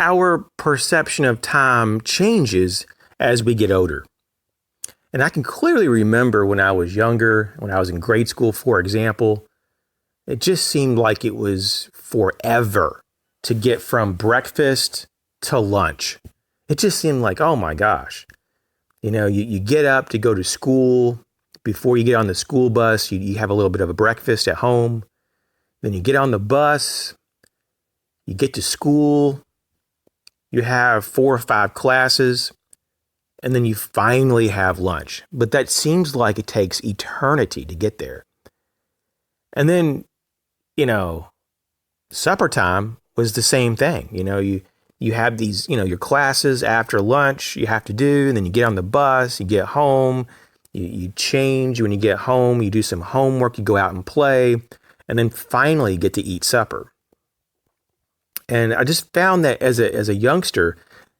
our perception of time changes as we get older. And I can clearly remember when I was younger, when I was in grade school, for example, it just seemed like it was forever to get from breakfast to lunch. It just seemed like, oh my gosh, you get up to go to school. Before you get on the school bus, you have a little bit of a breakfast at home. Then you get on the bus, you get to school, you have 4 or 5 classes, and then you finally have lunch. But that seems like it takes eternity to get there. And then, supper time was the same thing. You have these, your classes after lunch you have to do, and then you get on the bus, you get home, you change. When you get home, you do some homework, you go out and play, and then finally you get to eat supper. And I just found that as a youngster,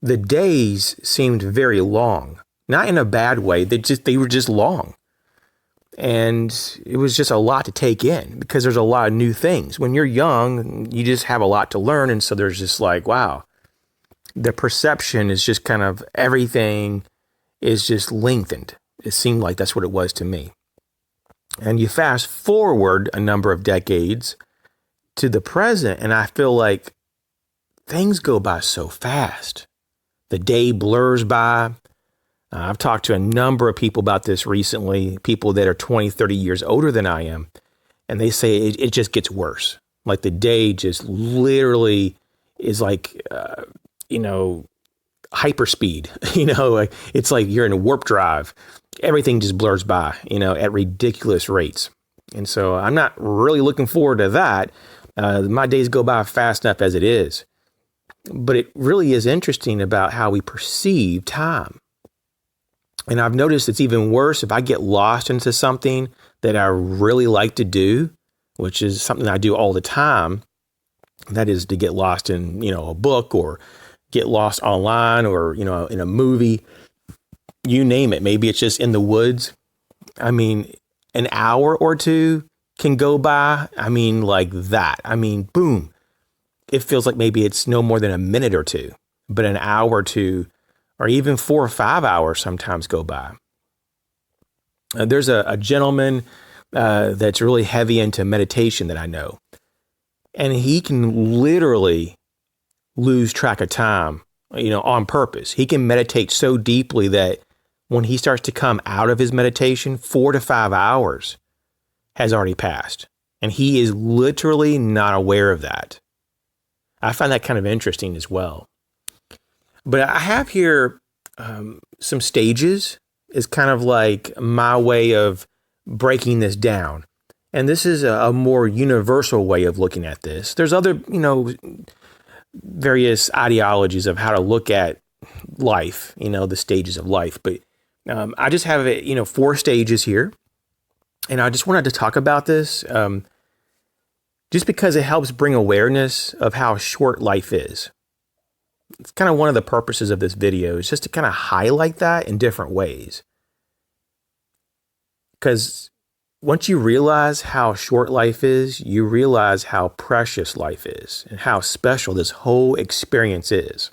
the days seemed very long, not in a bad way. They were just long. And it was just a lot to take in because there's a lot of new things. When you're young, you just have a lot to learn. And so there's just like, wow, the perception is just kind of everything is just lengthened. It seemed like that's what it was to me. And you fast forward a number of decades to the present, and I feel like things go by so fast. The day blurs by. I've talked to a number of people about this recently, people that are 20, 30 years older than I am, and they say it just gets worse. Like the day just literally is like, hyperspeed, like it's like you're in a warp drive. Everything just blurs by, at ridiculous rates. And so I'm not really looking forward to that. My days go by fast enough as it is. But it really is interesting about how we perceive time. And I've noticed it's even worse if I get lost into something that I really like to do, which is something I do all the time. That is to get lost in, a book or get lost online or, in a movie, you name it. Maybe it's just in the woods. I mean, an hour or two can go by. I mean, like that. I mean, boom. It feels like maybe it's no more than a minute or two, but an hour or two, or even 4 or 5 hours sometimes go by. There's a gentleman that's really heavy into meditation that I know. And he can literally lose track of time, on purpose. He can meditate so deeply that when he starts to come out of his meditation, 4 to 5 hours has already passed. And he is literally not aware of that. I find that kind of interesting as well. But I have here some stages. Is kind of like my way of breaking this down. And this is a more universal way of looking at this. There's other, various ideologies of how to look at life, the stages of life. But I just have it, 4 stages here. And I just wanted to talk about this just because it helps bring awareness of how short life is. It's kind of one of the purposes of this video is just to kind of highlight that in different ways. Because once you realize how short life is, you realize how precious life is and how special this whole experience is.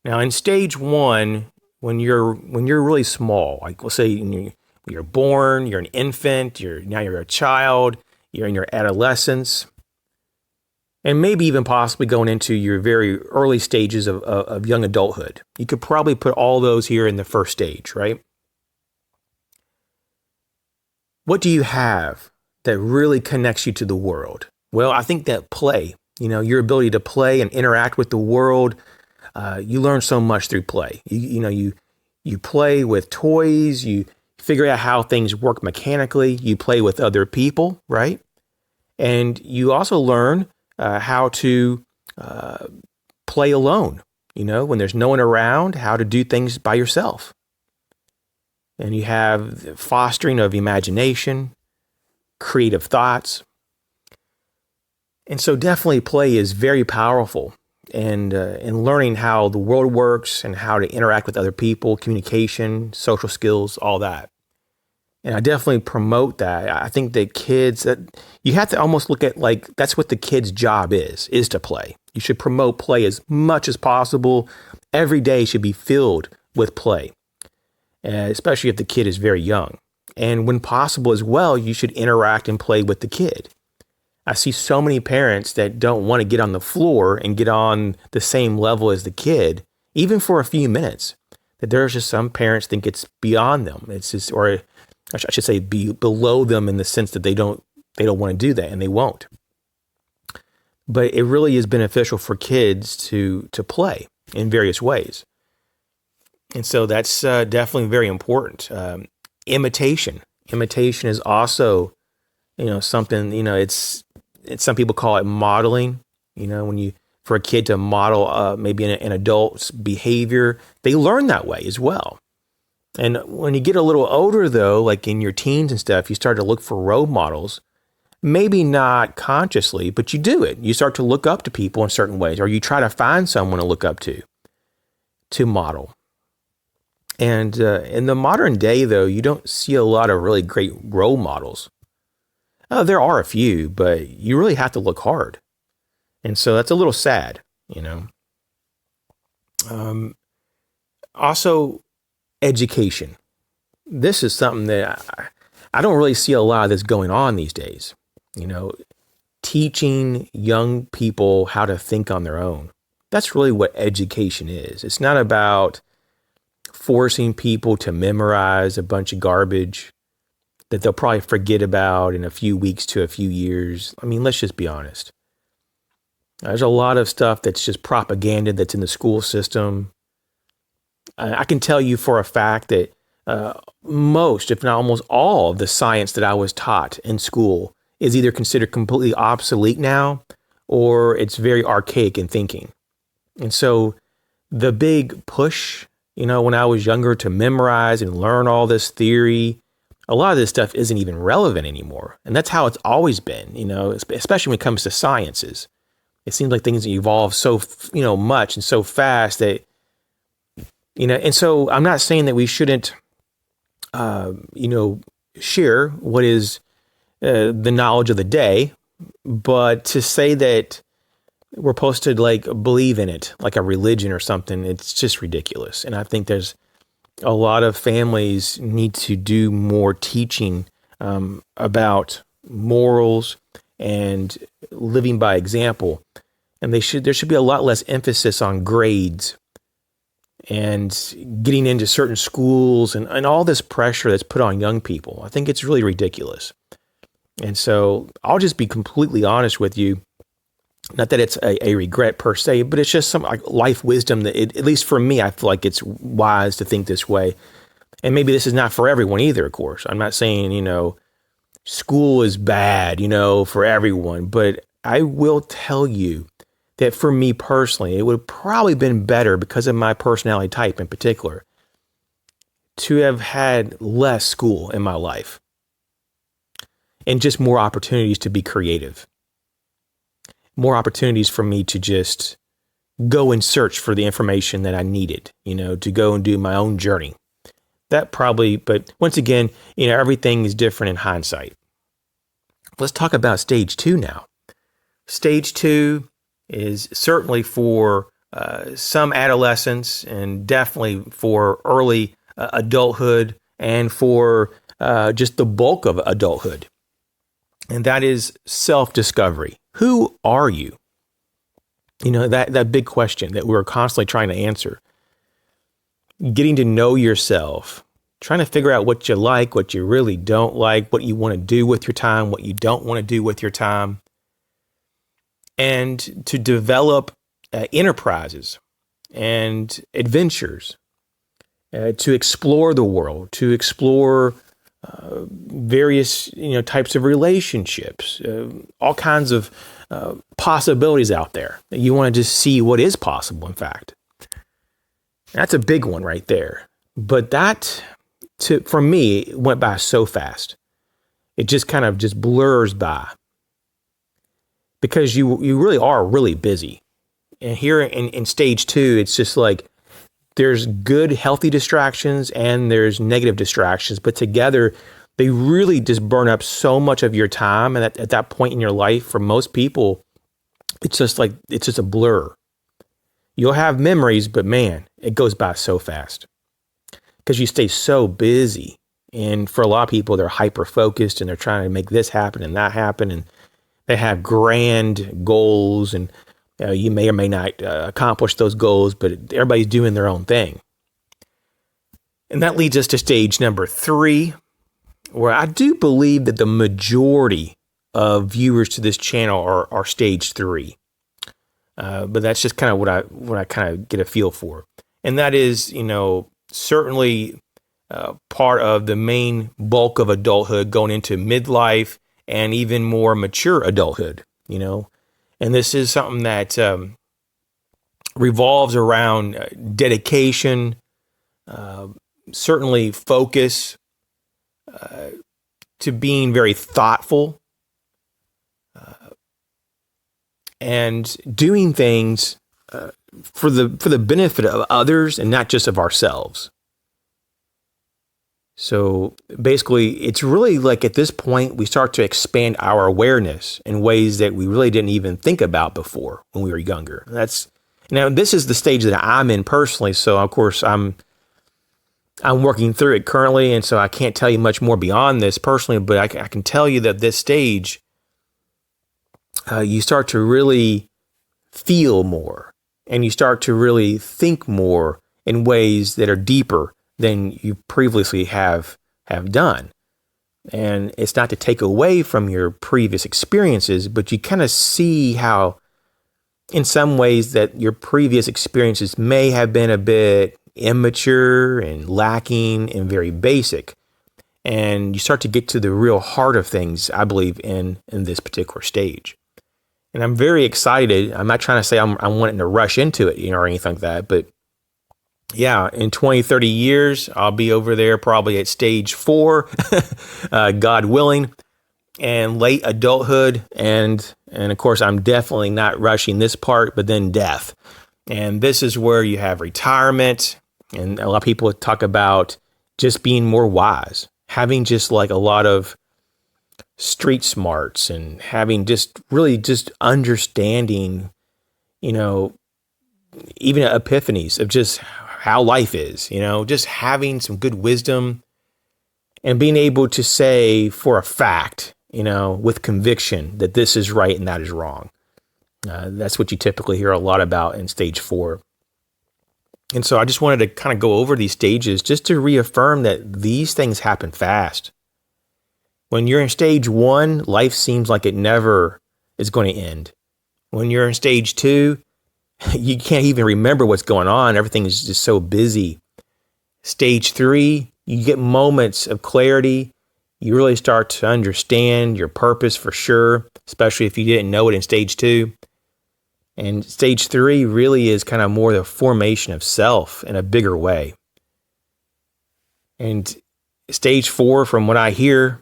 Now, in stage 1, when you're really small, like we'll say you're born, you're an infant, now you're a child, you're in your adolescence, and maybe even possibly going into your very early stages of young adulthood. You could probably put all those here in the first stage, right? What do you have that really connects you to the world? Well, I think that play, your ability to play and interact with the world, you learn so much through play. You play with toys, you figure out how things work mechanically, you play with other people, right? And you also learn how to play alone, when there's no one around, how to do things by yourself. And you have the fostering of imagination, creative thoughts. And so definitely play is very powerful. And in learning how the world works and how to interact with other people, communication, social skills, all that. And I definitely promote that. I think that kids, that you have to almost look at like, that's what the kid's job is to play. You should promote play as much as possible. Every day should be filled with play, especially if the kid is very young. And when possible as well, you should interact and play with the kid. I see so many parents that don't want to get on the floor and get on the same level as the kid, even for a few minutes. That there's just some parents think it's beyond them. It's just, or I should say, be below them in the sense that they don't want to do that, and they won't. But it really is beneficial for kids to play in various ways. And so that's definitely very important. Imitation is also, something, it's some people call it modeling. For a kid to model maybe an adult's behavior, they learn that way as well. And when you get a little older, though, like in your teens and stuff, you start to look for role models. Maybe not consciously, but you do it. You start to look up to people in certain ways, or you try to find someone to look up to model. And in the modern day, though, you don't see a lot of really great role models. There are a few, but you really have to look hard. And so that's a little sad, Also, education. This is something that I don't really see a lot of this going on these days. Teaching young people how to think on their own. That's really what education is. It's not about forcing people to memorize a bunch of garbage that they'll probably forget about in a few weeks to a few years. I mean, let's just be honest. There's a lot of stuff that's just propaganda that's in the school system. I can tell you for a fact that most, if not almost all, of the science that I was taught in school is either considered completely obsolete now, or it's very archaic in thinking. And so the big push, when I was younger, to memorize and learn all this theory, a lot of this stuff isn't even relevant anymore. And that's how it's always been, especially when it comes to sciences. It seems like things evolve so, much and so fast that, and so I'm not saying that we shouldn't, share what is the knowledge of the day, but to say that we're supposed to believe in it like a religion or something, it's just ridiculous. And I think there's a lot of families need to do more teaching about morals and living by example. And there should be a lot less emphasis on grades and getting into certain schools and all this pressure that's put on young people. I think it's really ridiculous. And so I'll just be completely honest with you. Not that it's a regret per se, but it's just some life wisdom that, at least for me, I feel like it's wise to think this way. And maybe this is not for everyone either, of course. I'm not saying, school is bad, for everyone. But I will tell you that for me personally, it would have probably been better, because of my personality type in particular, to have had less school in my life and just more opportunities to be creative. More opportunities for me to just go and search for the information that I needed, to go and do my own journey. That probably, but once again, everything is different in hindsight. Let's talk about stage 2 now. Stage 2 is certainly for some adolescents, and definitely for early adulthood, and for just the bulk of adulthood. And that is self-discovery. Who are you? That big question that we're constantly trying to answer. Getting to know yourself, trying to figure out what you like, what you really don't like, what you want to do with your time, what you don't want to do with your time. And to develop enterprises and adventures, to explore the world, to explore various types of relationships, all kinds of possibilities out there. You want to just see what is possible, in fact. That's a big one right there. But that, for me, it went by so fast. It just kind of just blurs by. Because you really are really busy. And here in stage 2, it's just like there's good, healthy distractions and there's negative distractions. But together, they really just burn up so much of your time. And at that point in your life, for most people, it's just a blur. You'll have memories, but man, it goes by so fast because you stay so busy. And for a lot of people, they're hyper focused and they're trying to make this happen and that happen. And they have grand goals, and you may or may not accomplish those goals, but everybody's doing their own thing. And that leads us to stage number 3, where I do believe that the majority of viewers to this channel are stage 3. But that's just kind of what I kind of get a feel for. And that is, certainly part of the main bulk of adulthood going into midlife and even more mature adulthood, And this is something that revolves around dedication, certainly focus, to being very thoughtful, and doing things for the benefit of others and not just of ourselves. So basically, it's really like at this point, we start to expand our awareness in ways that we really didn't even think about before when we were younger. Now this is the stage that I'm in personally. So of course I'm working through it currently. And so I can't tell you much more beyond this personally, but I can tell you that this stage, you start to really feel more, and you start to really think more in ways that are deeper than you previously have done. And it's not to take away from your previous experiences, but you kind of see how in some ways that your previous experiences may have been a bit immature and lacking and very basic. And you start to get to the real heart of things, I believe, in this particular stage. And I'm very excited. I'm not trying to say I'm wanting to rush into it, or anything like that. But yeah, in 20, 30 years, I'll be over there probably at stage 4, God willing, and late adulthood. And of course, I'm definitely not rushing this part, but then death. And this is where you have retirement. And a lot of people talk about just being more wise, having just like a lot of street smarts and having just really just understanding, even epiphanies of just how life is, just having some good wisdom and being able to say for a fact, with conviction that this is right and that is wrong. That's what you typically hear a lot about in stage 4. And so I just wanted to kind of go over these stages just to reaffirm that these things happen fast. When you're in stage 1, life seems like it never is going to end. When you're in stage 2, you can't even remember what's going on. Everything is just so busy. Stage 3, you get moments of clarity. You really start to understand your purpose for sure, especially if you didn't know it in stage 2. And stage 3 really is kind of more the formation of self in a bigger way. And stage 4, from what I hear,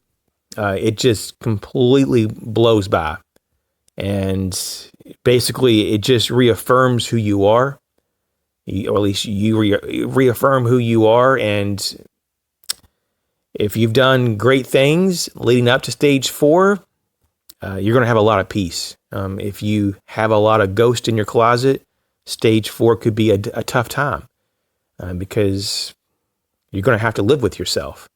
it just completely blows by. And basically, it just reaffirms who you are, or at least you reaffirm who you are. And if you've done great things leading up to stage 4, you're going to have a lot of peace. If you have a lot of ghost in your closet, stage 4 could be a tough time because you're going to have to live with yourself,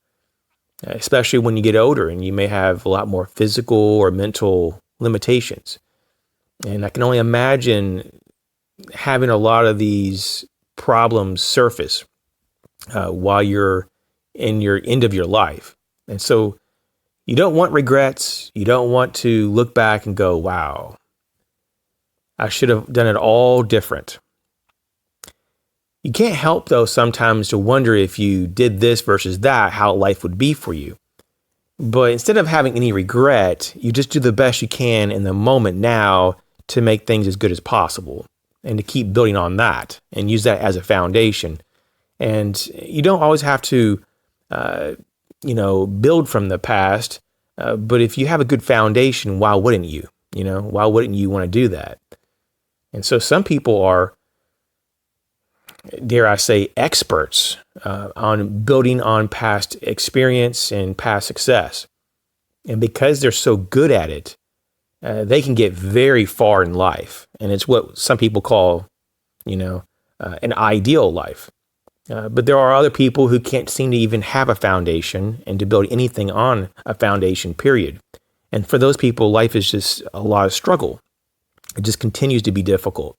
especially when you get older and you may have a lot more physical or mental limitations. And I can only imagine having a lot of these problems surface while you're in your end of your life. And so you don't want regrets. You don't want to look back and go, wow, I should have done it all different. You can't help, though, sometimes to wonder if you did this versus that, how life would be for you. But instead of having any regret, you just do the best you can in the moment now to make things as good as possible and to keep building on that and use that as a foundation. And you don't always have to build from the past. But if you have a good foundation, why wouldn't you? Why wouldn't you want to do that? And so some people are, dare I say, experts on building on past experience and past success. And because they're so good at it, they can get very far in life. And it's what some people call, an ideal life. But there are other people who can't seem to even have a foundation and to build anything on a foundation, period. And for those people, life is just a lot of struggle. It just continues to be difficult.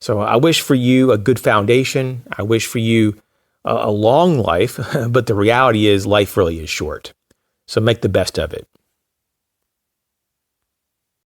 So I wish for you a good foundation. I wish for you a long life, but the reality is life really is short. So make the best of it.